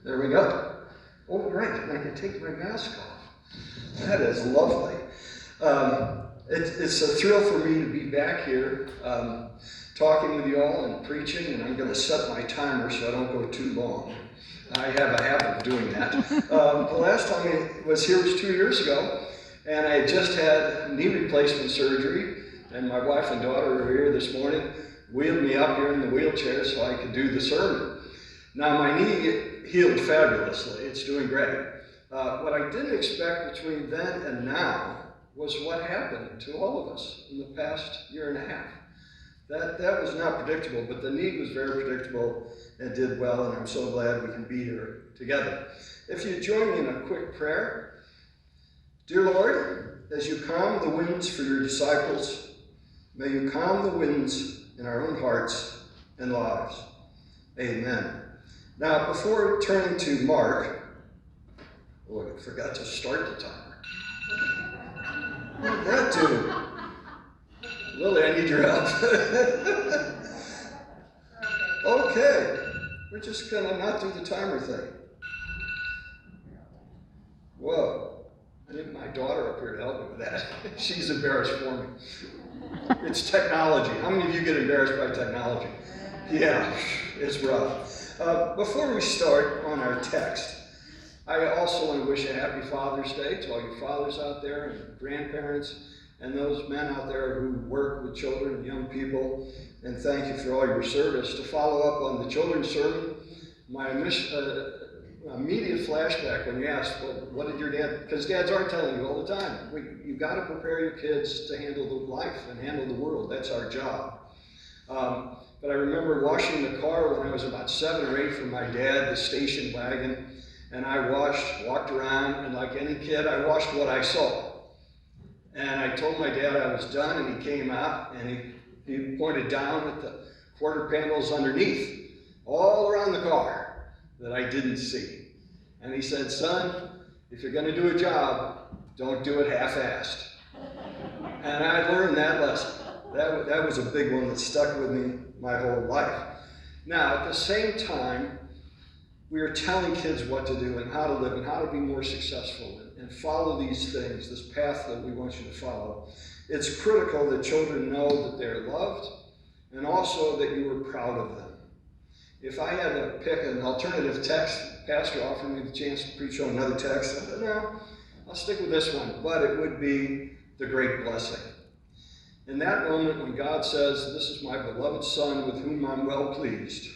There we go. Oh, great, I can take my mask off. That is lovely. It's a thrill for me to be back here talking with you all and preaching, and I'm going to set my timer so I don't go too long. I have a habit of doing that. The last time I was here was 2 years ago, and I had just had knee replacement surgery, and my wife and daughter were here this morning, wheeled me up here in the wheelchair so I could do the sermon. Now, my knee healed fabulously. It's doing great. What I didn't expect between then and now was what happened to all of us in the past year and a half. That was not predictable, but the knee was very predictable and did well, and I'm so glad we can be here together. If you join me in a quick prayer. Dear Lord, as you calm the winds for your disciples, may you calm the winds in our own hearts and lives. Amen. Now, before turning to Mark, I forgot to start the timer. What did that do? Lily, I need your help. Okay, we're just gonna not do the timer thing. Whoa, I need my daughter up here to help me with that. She's embarrassed for me. It's technology. How many of you get embarrassed by technology? Yeah, it's rough. Before we start on our text, I also want to wish a happy Father's Day to all you fathers out there and grandparents and those men out there who work with children and young people, and thank you for all your service. To follow up on the children's sermon, my immediate flashback when you asked, well, what did your dad, because dads are telling you all the time, you've got to prepare your kids to handle the life and handle the world. That's our job. But I remember washing the car when I was about 7 or 8 for my dad, the station wagon, and I walked around, and like any kid, I watched what I saw. And I told my dad I was done, and he came out, and he pointed down at the quarter panels underneath, all around the car, that I didn't see. And he said, son, if you're going to do a job, don't do it half-assed. And I learned that lesson. That was a big one that stuck with me my whole life. Now, at the same time, we are telling kids what to do and how to live and how to be more successful and follow these things, this path that we want you to follow. It's critical that children know that they're loved and also that you are proud of them. If I had to pick an alternative text, Pastor offered me the chance to preach on another text. I said, no, I'll stick with this one, but it would be the great blessing. In that moment when God says, this is my beloved Son with whom I'm well pleased,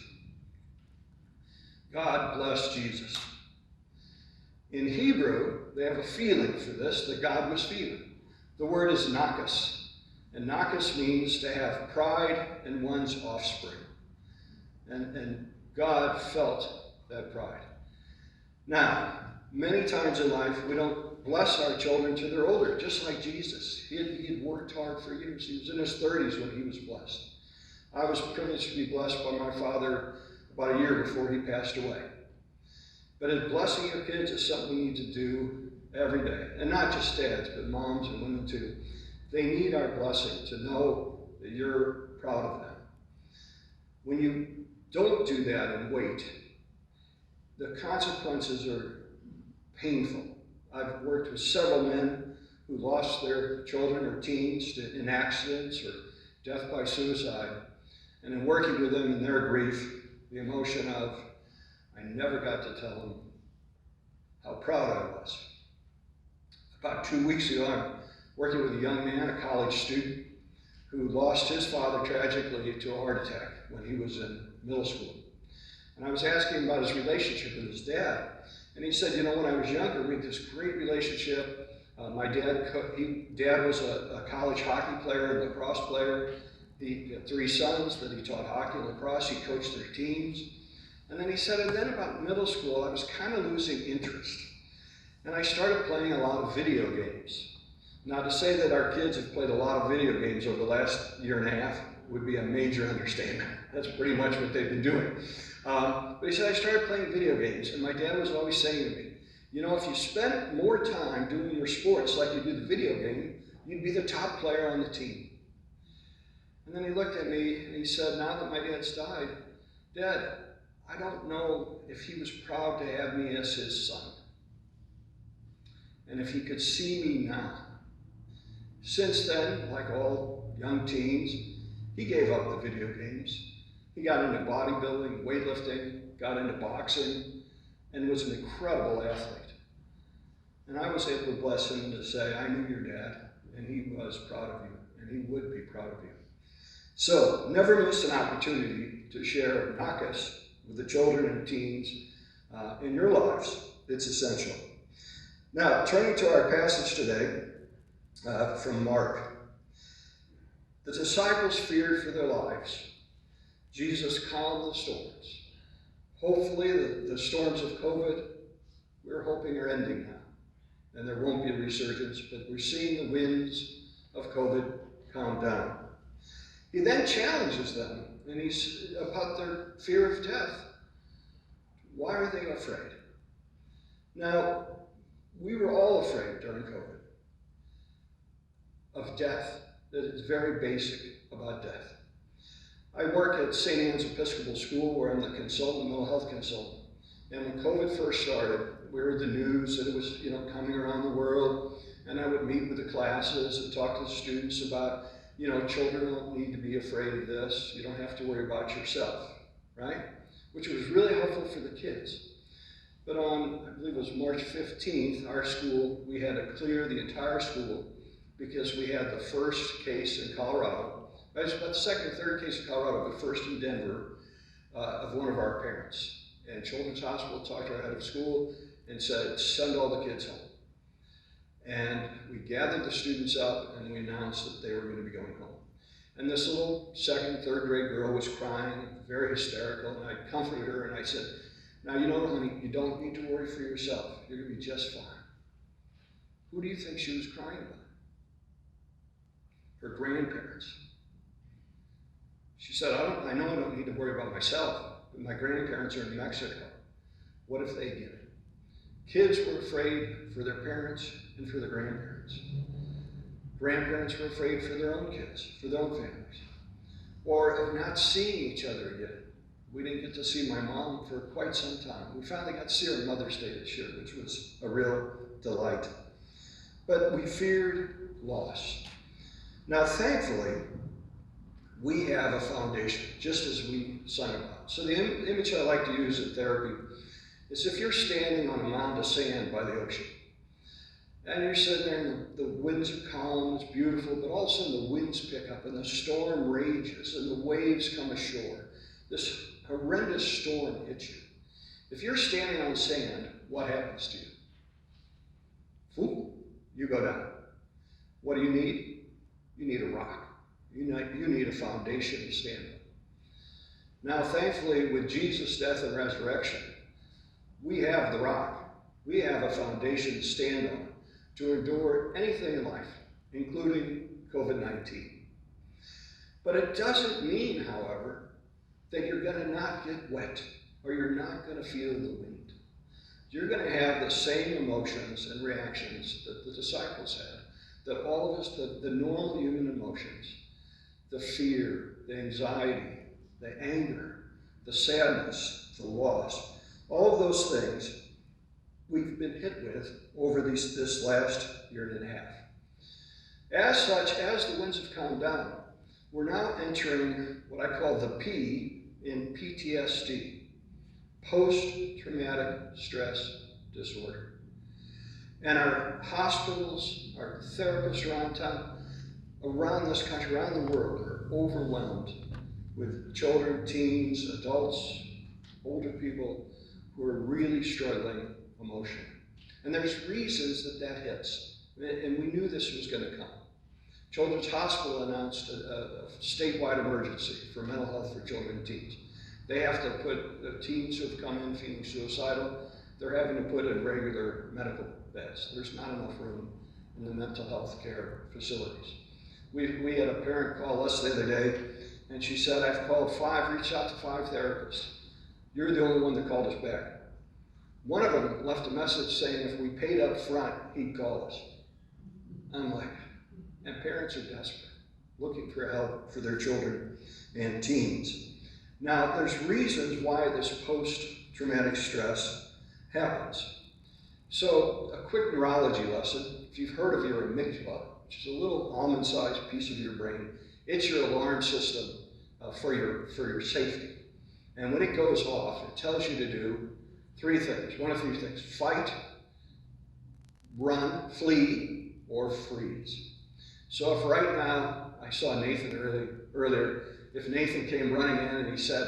God bless Jesus. In Hebrew, they have a feeling for this that God was feeling. The word is nakas, and nakas means to have pride in one's offspring. And God felt that pride. Now, many times in life, we don't bless our children till they're older, just like Jesus. He had worked hard for years. He was in his 30s when he was blessed. I was privileged to be blessed by my father about a year before he passed away. But blessing your kids is something we need to do every day. And not just dads, but moms and women too. They need our blessing to know that you're proud of them. When you don't do that and wait, the consequences are painful. I've worked with several men who lost their children or teens in accidents or death by suicide. And in working with them in their grief, the emotion of, I never got to tell them how proud I was. About 2 weeks ago, I'm working with a young man, a college student, who lost his father tragically to a heart attack when he was in middle school. And I was asking him about his relationship with his dad. And he said, you know, when I was younger, we had this great relationship. My dad was a college hockey player and lacrosse player. He had 3 sons that he taught hockey and lacrosse. He coached their teams. And then he said, and then about middle school, I was kind of losing interest. And I started playing a lot of video games. Now, to say that our kids have played a lot of video games over the last year and a half would be a major understatement. That's pretty much what they've been doing. But he said, I started playing video games, and my dad was always saying to me, you know, if you spent more time doing your sports like you do the video game, you'd be the top player on the team. And then he looked at me and he said, now that my dad's died, Dad, I don't know if he was proud to have me as his son. And if he could see me now. Since then, like all young teens, he gave up the video games. He got into bodybuilding, weightlifting, got into boxing, and was an incredible athlete. And I was able to bless him to say, I knew your dad, and he was proud of you, and he would be proud of you. So, never miss an opportunity to share Nakas with the children and teens in your lives. It's essential. Now, turning to our passage today from Mark. The disciples feared for their lives. Jesus calmed the storms. Hopefully, the storms of COVID, we're hoping are ending now. And there won't be a resurgence, but we're seeing the winds of COVID calm down. He then challenges them, and he's about their fear of death. Why are they afraid? Now, we were all afraid during COVID of death. That is very basic about death. I work at St. Anne's Episcopal School, where I'm the consultant, mental health consultant. And when COVID first started, we heard the news that it was, coming around the world. And I would meet with the classes and talk to the students about, children don't need to be afraid of this. You don't have to worry about yourself, right? Which was really helpful for the kids. But on, I believe it was March 15th, our school, we had to clear the entire school because we had the first case in Colorado. It was about the second or third case in Colorado, but first in Denver, of one of our parents. And Children's Hospital talked to our head of school and said, send all the kids home. And we gathered the students up and we announced that they were going to be going home. And this little second, third grade girl was crying, very hysterical, and I comforted her and I said, now honey, you don't need to worry for yourself. You're going to be just fine. Who do you think she was crying about? Her grandparents. She said, I know I don't need to worry about myself, but my grandparents are in Mexico. What if they get it? Kids were afraid for their parents and for their grandparents. Grandparents were afraid for their own kids, for their own families, or of not seeing each other again. We didn't get to see my mom for quite some time. We finally got to see her on Mother's Day this year, which was a real delight. But we feared loss. Now, thankfully, we have a foundation, just as we sang about. So the image I like to use in therapy is if you're standing on a mound of sand by the ocean, and you're sitting there and the winds are calm, it's beautiful, but all of a sudden the winds pick up and the storm rages and the waves come ashore. This horrendous storm hits you. If you're standing on sand, what happens to you? Whoop, you go down. What do you need? You need a rock. You need a foundation to stand on. Now, thankfully, with Jesus' death and resurrection, we have the rock. We have a foundation to stand on to endure anything in life, including COVID-19. But it doesn't mean, however, that you're going to not get wet or you're not going to feel the wind. You're going to have the same emotions and reactions that the disciples had, that all of us, the normal human emotions, the fear, the anxiety, the anger, the sadness, the loss, all of those things we've been hit with over this last year and a half. As such, as the winds have calmed down, we're now entering what I call the P in PTSD, post-traumatic stress disorder. And our hospitals, our therapists around town, around this country, around the world, are overwhelmed with children, teens, adults, older people who are really struggling emotionally. And there's reasons that hits. And we knew this was going to come. Children's Hospital announced a statewide emergency for mental health for children and teens. They have to put teens who have come in feeling suicidal, they're having to put in regular medical beds. There's not enough room in the mental health care facilities. We had a parent call us the other day, and she said, I've called reached out to 5 therapists. You're the only one that called us back. One of them left a message saying if we paid up front, he'd call us. I'm like, and parents are desperate, looking for help for their children and teens. Now, there's reasons why this post-traumatic stress happens. So, a quick neurology lesson. If you've heard of your amygdala, which is a little almond-sized piece of your brain, it's your alarm system for your safety. And when it goes off, it tells you to do three things. One of three things: fight, run, flee, or freeze. So if right now, I saw Nathan earlier, if Nathan came running in and he said,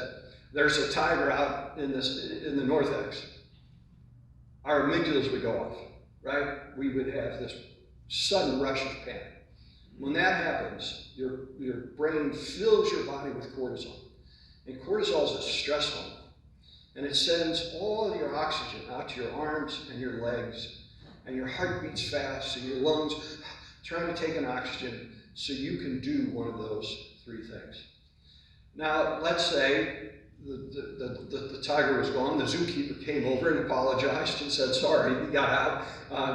there's a tiger out in the north exit, our amygdalas would go off, right? We would have this sudden rush of panic. When that happens, your brain fills your body with cortisol. And cortisol is a stress hormone. And it sends all of your oxygen out to your arms and your legs. And your heart beats fast, and your lungs trying to take in oxygen so you can do one of those three things. Now, let's say the tiger was gone. The zookeeper came over and apologized and said, sorry, he got out,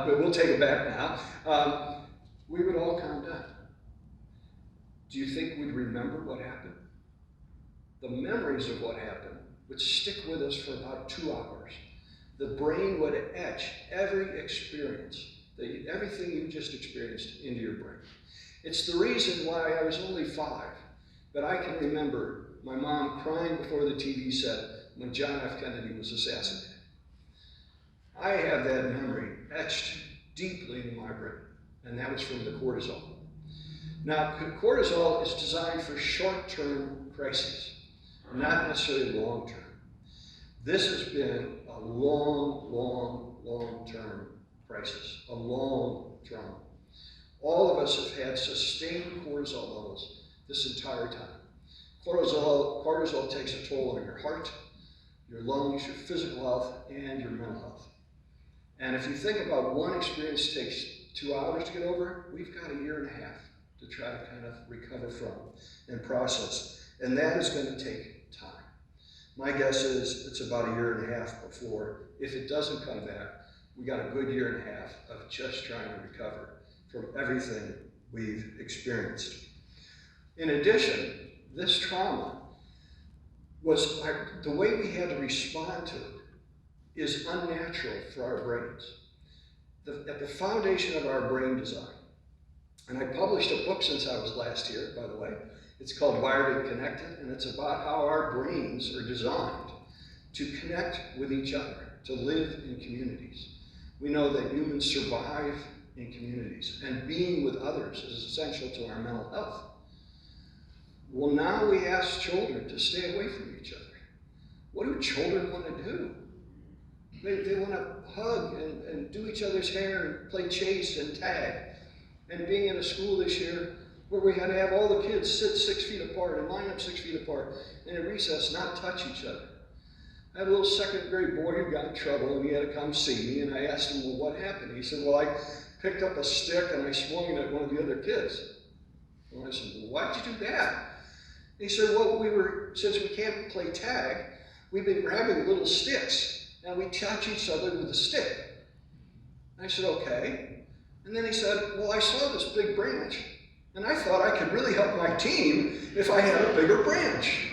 but we'll take it back now. We would all calm down. Do you think we'd remember what happened? The memories of what happened would stick with us for about 2 hours. The brain would etch every experience, everything you just experienced into your brain. It's the reason why I was only 5, but I can remember my mom crying before the TV set when John F. Kennedy was assassinated. I have that memory etched deeply into my brain, and that was from the cortisol. Now, cortisol is designed for short-term crises, not necessarily long-term. This has been a long-term crisis, a long trauma. All of us have had sustained cortisol levels this entire time. Cortisol takes a toll on your heart, your lungs, your physical health, and your mental health. And if you think about one experience takes 2 hours to get over, we've got 1.5 years to try to kind of recover from and process. And that is going to take time. My guess is it's about 1.5 years before, if it doesn't come back, we got a good 1.5 years of just trying to recover from everything we've experienced. In addition, this trauma was, the way we had to respond to it is unnatural for our brains. At the foundation of our brain design, and I published a book since I was last here, by the way. It's called Wired and Connected, and it's about how our brains are designed to connect with each other, to live in communities. We know that humans survive in communities, and being with others is essential to our mental health. Well, now we ask children to stay away from each other. What do children want to do? They want to hug and do each other's hair and play chase and tag. And being in a school this year where we had to have all the kids sit 6 feet apart and line up 6 feet apart and at recess not touch each other. I had a little second grade boy who got in trouble and he had to come see me, and I asked him, well, what happened? He said, well, I picked up a stick and I swung it at one of the other kids. And I said, well, why'd you do that? And he said, well, since we can't play tag, we've been grabbing little sticks and we touch each other with a stick. And I said, okay. And then he said, well, I saw this big branch, and I thought I could really help my team if I had a bigger branch.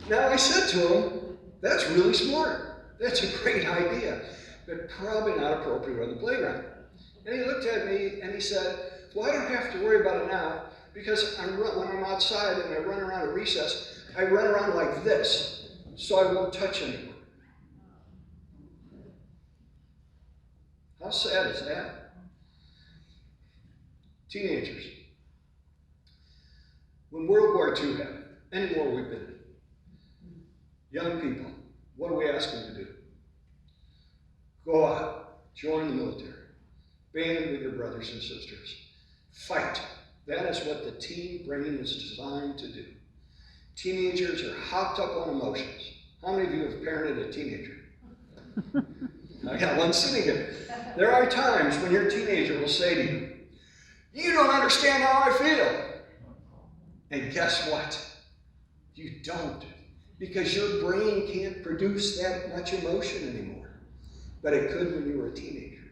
Now I said to him, that's really smart. That's a great idea, but probably not appropriate on the playground. And he looked at me and he said, well, I don't have to worry about it now, because when I'm outside and I run around at recess, I run around like this, so I won't touch anyone. How sad is that? Teenagers. When World War II happened, any war we've been in, young people, what do we ask them to do? Go out, join the military, band with your brothers and sisters, fight. That is what the teen brain is designed to do. Teenagers are hopped up on emotions. How many of you have parented a teenager? I got one sitting here. There are times when your teenager will say to you, you don't understand how I feel. And guess what? You don't. Because your brain can't produce that much emotion anymore. But it could when you were a teenager.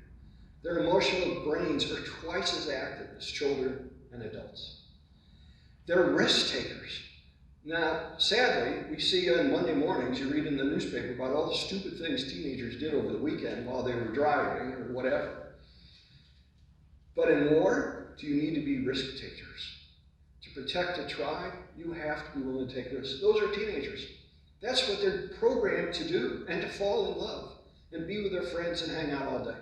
Their emotional brains are twice as active as children and adults. They're risk takers. Now, sadly, we see on Monday mornings, you read in the newspaper about all the stupid things teenagers did over the weekend while they were driving or whatever. But in war, do you need to be risk takers? To protect a tribe, you have to be willing to take risks. Those are teenagers. That's what they're programmed to do, and to fall in love and be with their friends and hang out all day.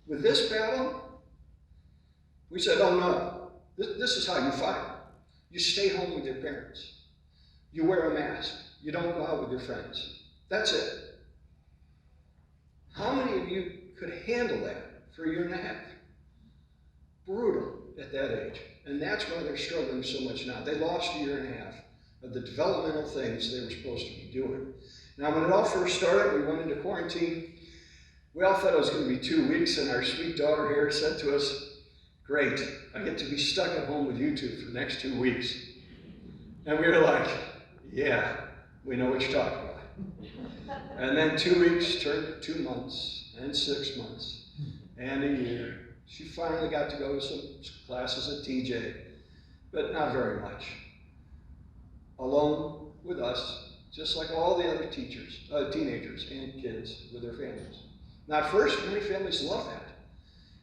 With this battle, we said, oh no, this is how you fight. You stay home with your parents. You wear a mask. You don't go out with your friends. That's it. How many of you could handle that for a year and a half? Brutal at that age. And that's why they're struggling so much now. They lost a year and a half of the developmental things they were supposed to be doing. Now, when it all first started, we went into quarantine. We all thought it was going to be 2 weeks, and our sweet daughter here said to us, great, I get to be stuck at home with you two for the next 2 weeks. And we were like, yeah, we know what you're talking about. And then 2 weeks turned to 2 months, and 6 months, and a year. She finally got to go to some classes at TJ, but not very much. Alone with us, just like all the other teenagers and kids with their families. Now at first, many families love that,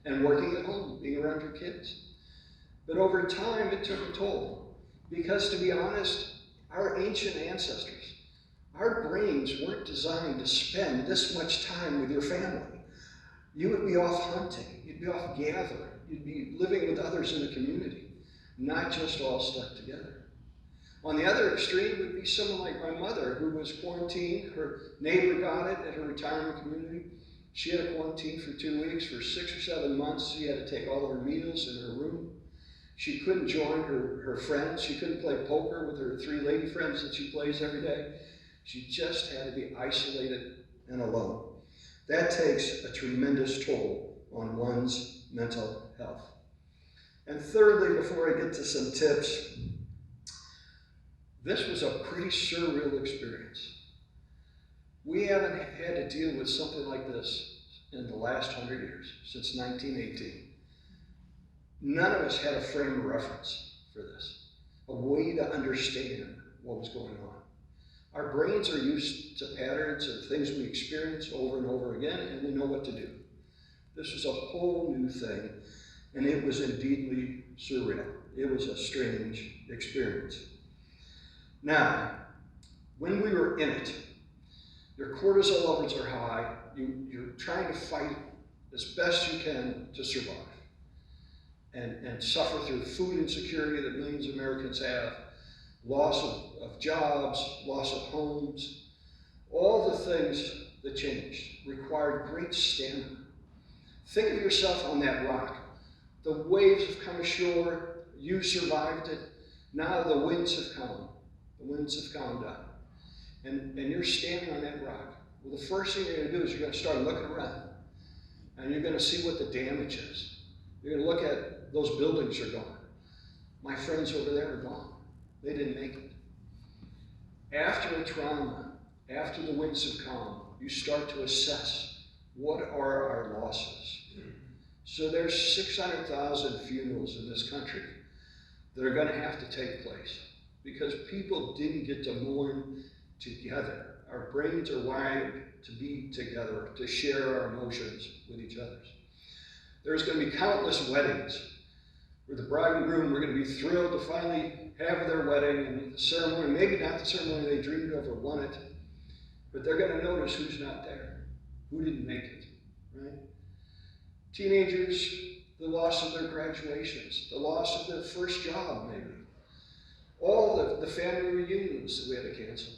and working at home, being around your kids. But over time, it took a toll. Because to be honest, our ancient ancestors, our brains weren't designed to spend this much time with your family. You would be off hunting, you'd be off gathering, you'd be living with others in the community, not just all stuck together. On the other extreme would be someone like my mother, who was quarantined. Her neighbor got it at her retirement community. She had a quarantine for 2 weeks. For 6 or 7 months, she had to take all her meals in her room. She couldn't join her friends. She couldn't play poker with her 3 lady friends that she plays every day. She just had to be isolated and alone. That takes a tremendous toll on one's mental health. And thirdly, before I get to some tips, this was a pretty surreal experience. We haven't had to deal with something like this in the last 100 years, since 1918. None of us had a frame of reference for this, a way to understand what was going on. Our brains are used to patterns of things we experience over and over again, and we know what to do. This was a whole new thing, and it was indeedly surreal. It was a strange experience. Now, when we were in it, your cortisol levels are high. You're trying to fight as best you can to survive and suffer through food insecurity that millions of Americans have, loss of jobs, loss of homes, all the things that changed required great stamina. Think of yourself on that rock. The waves have come ashore, you survived it, now the winds have come. The winds have calmed down. And you're standing on that rock. Well, the first thing you're going to do is you're going to start looking around. And you're going to see what the damage is. You're going to look at those buildings are gone. My friends over there are gone. They didn't make it. After a trauma, after the winds have calmed, you start to assess what are our losses. So there's 600,000 funerals in this country that are going to have to take place because people didn't get to mourn together. Our brains are wired to be together, to share our emotions with each other. There's going to be countless weddings where the bride and groom are going to be thrilled to finally have their wedding and the ceremony, maybe not the ceremony they dreamed of or wanted, but they're going to notice who's not there, who didn't make it, right? Teenagers, the loss of their graduations, the loss of their first job, maybe. All the family reunions that we had to cancel.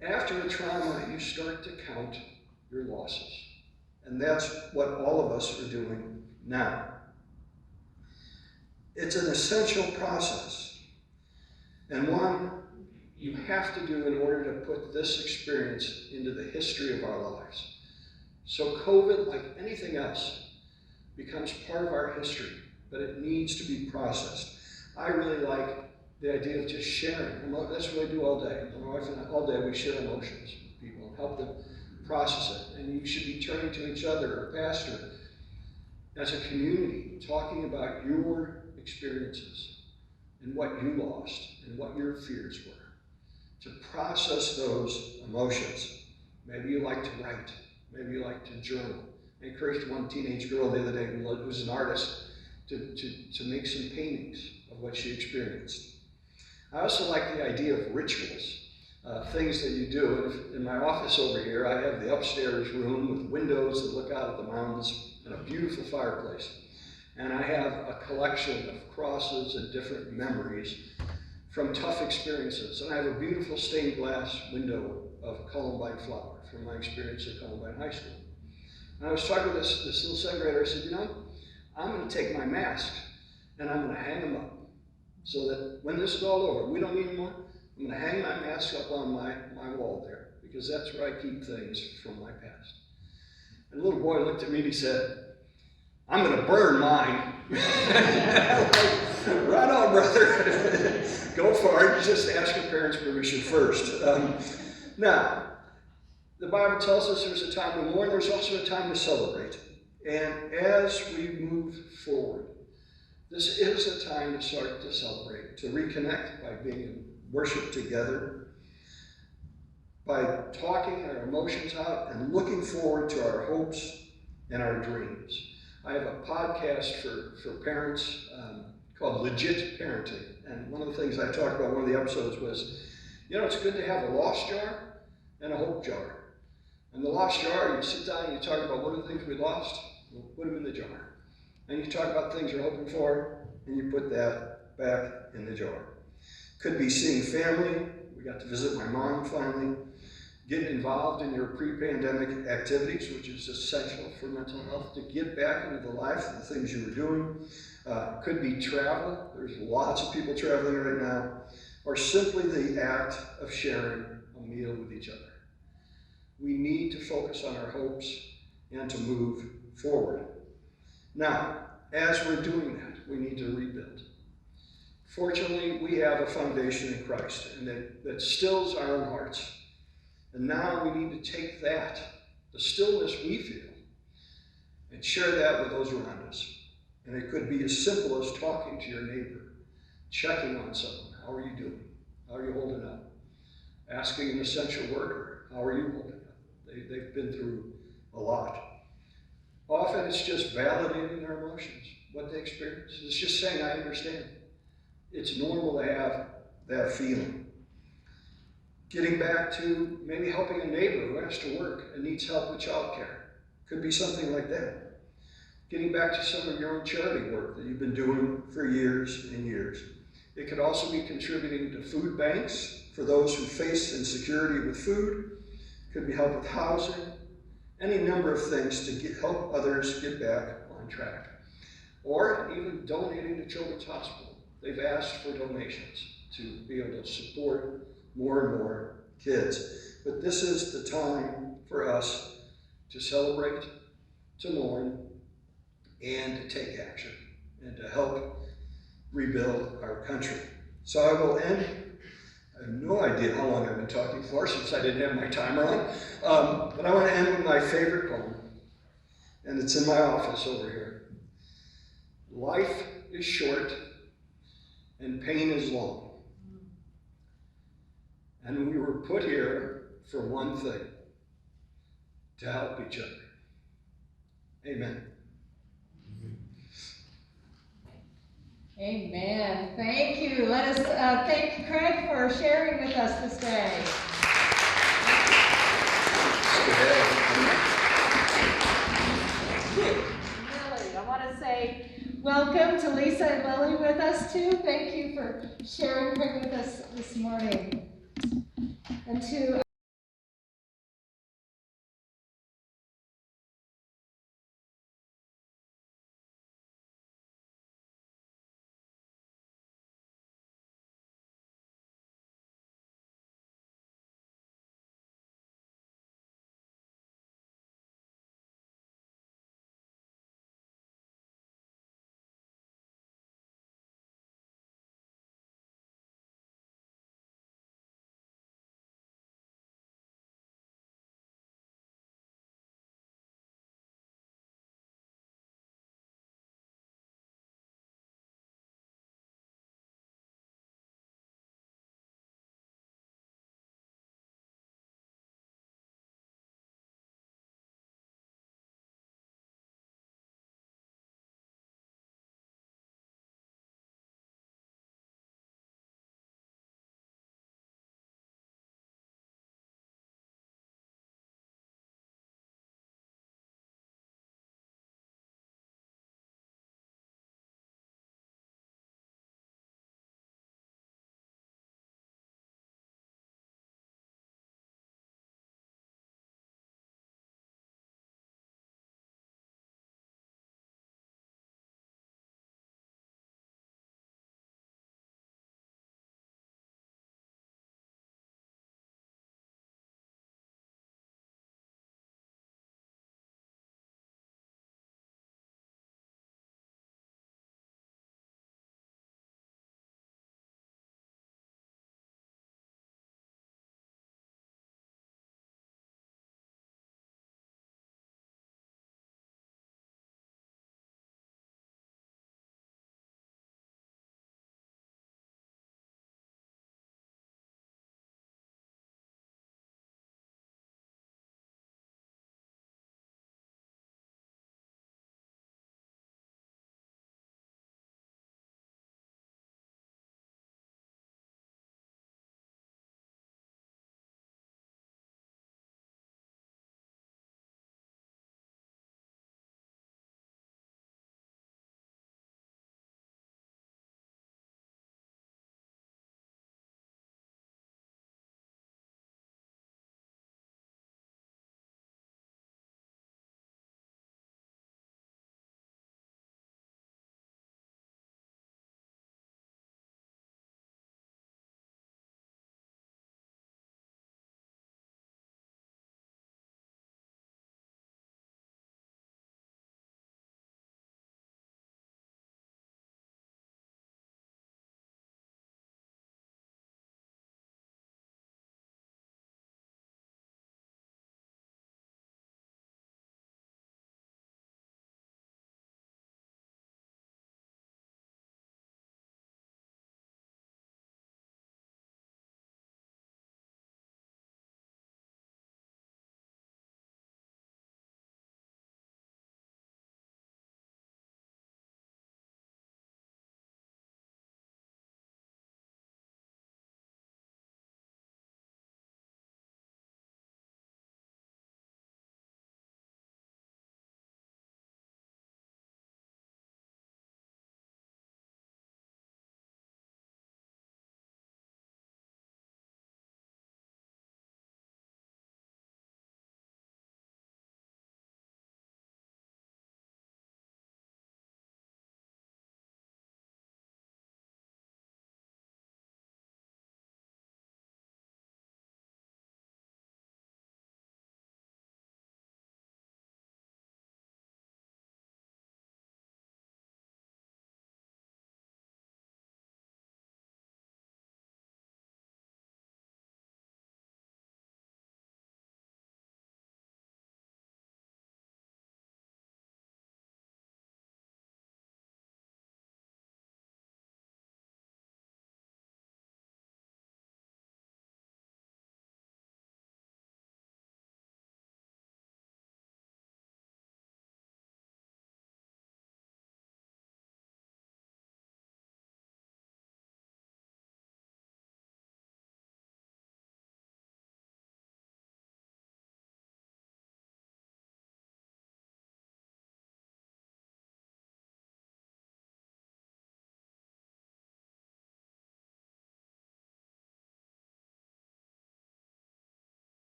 After a trauma, you start to count your losses. And that's what all of us are doing now. It's an essential process, and one you have to do in order to put this experience into the history of our lives. So COVID, like anything else, becomes part of our history, but it needs to be processed. I really like the idea of just sharing. That's what I do all day. My wife and I, all day, we share emotions with people and help them process it. And you should be turning to each other, a pastor, as a community, talking about your experiences and what you lost and what your fears were. To process those emotions. Maybe you like to write. Maybe you like to journal. I encouraged one teenage girl the other day who was an artist to make some paintings of what she experienced. I also like the idea of rituals, things that you do. In my office over here, I have the upstairs room with windows that look out at the mountains and a beautiful fireplace. And I have a collection of crosses and different memories from tough experiences. And I have a beautiful stained glass window of Columbine flower from my experience at Columbine High School. And I was talking with this little second grader. I said, you know, I'm going to take my masks and I'm going to hang them up so that when this is all over, we don't need them more. I'm going to hang my mask up on my wall there because that's where I keep things from my past. And the little boy looked at me and he said, I'm going to burn mine. Right on, brother. Go for it. Just ask your parents' permission first. Now, the Bible tells us there's a time to mourn. There's also a time to celebrate. And as we move forward, this is a time to start to celebrate, to reconnect by being in worship together, by talking our emotions out and looking forward to our hopes and our dreams. I have a podcast for parents called Legit Parenting. And one of the things I talked about in one of the episodes was, you know, it's good to have a lost jar and a hope jar. And the lost jar, you sit down and you talk about what are the things we lost, we'll put them in the jar. And you talk about things you're hoping for, and you put that back in the jar. Could be seeing family. We got to visit my mom finally. Get involved in your pre-pandemic activities, which is essential for mental health, to get back into the life of the things you were doing. Could be travel. There's lots of people traveling right now. Or simply the act of sharing a meal with each other. We need to focus on our hopes and to move forward. Now, as we're doing that, we need to rebuild. Fortunately, we have a foundation in Christ, and that stills our own hearts. And now we need to take that, the stillness we feel, and share that with those around us. And it could be as simple as talking to your neighbor, checking on someone. How are you doing? How are you holding up? Asking an essential worker, how are you holding up? They've been through a lot. Often it's just validating their emotions, what they experience. It's just saying, I understand. It's normal to have that feeling. Getting back to maybe helping a neighbor who has to work and needs help with childcare. Could be something like that. Getting back to some of your own charity work that you've been doing for years and years. It could also be contributing to food banks for those who face insecurity with food. Could be help with housing. Any number of things to help others get back on track. Or even donating to Children's Hospital. They've asked for donations to be able to support more and more kids. But this is the time for us to celebrate, to mourn, and to take action, and to help rebuild our country. So I will end. I have no idea how long I've been talking for since I didn't have my timer on. But I want to end with my favorite poem, and it's in my office over here. Life is short, and pain is long. And we were put here for one thing, to help each other. Amen. Amen. Thank you. Let us thank Craig for sharing with us this day. Lily, I want to say welcome to Lisa and Lily with us too. Thank you for sharing Craig with us this morning. And to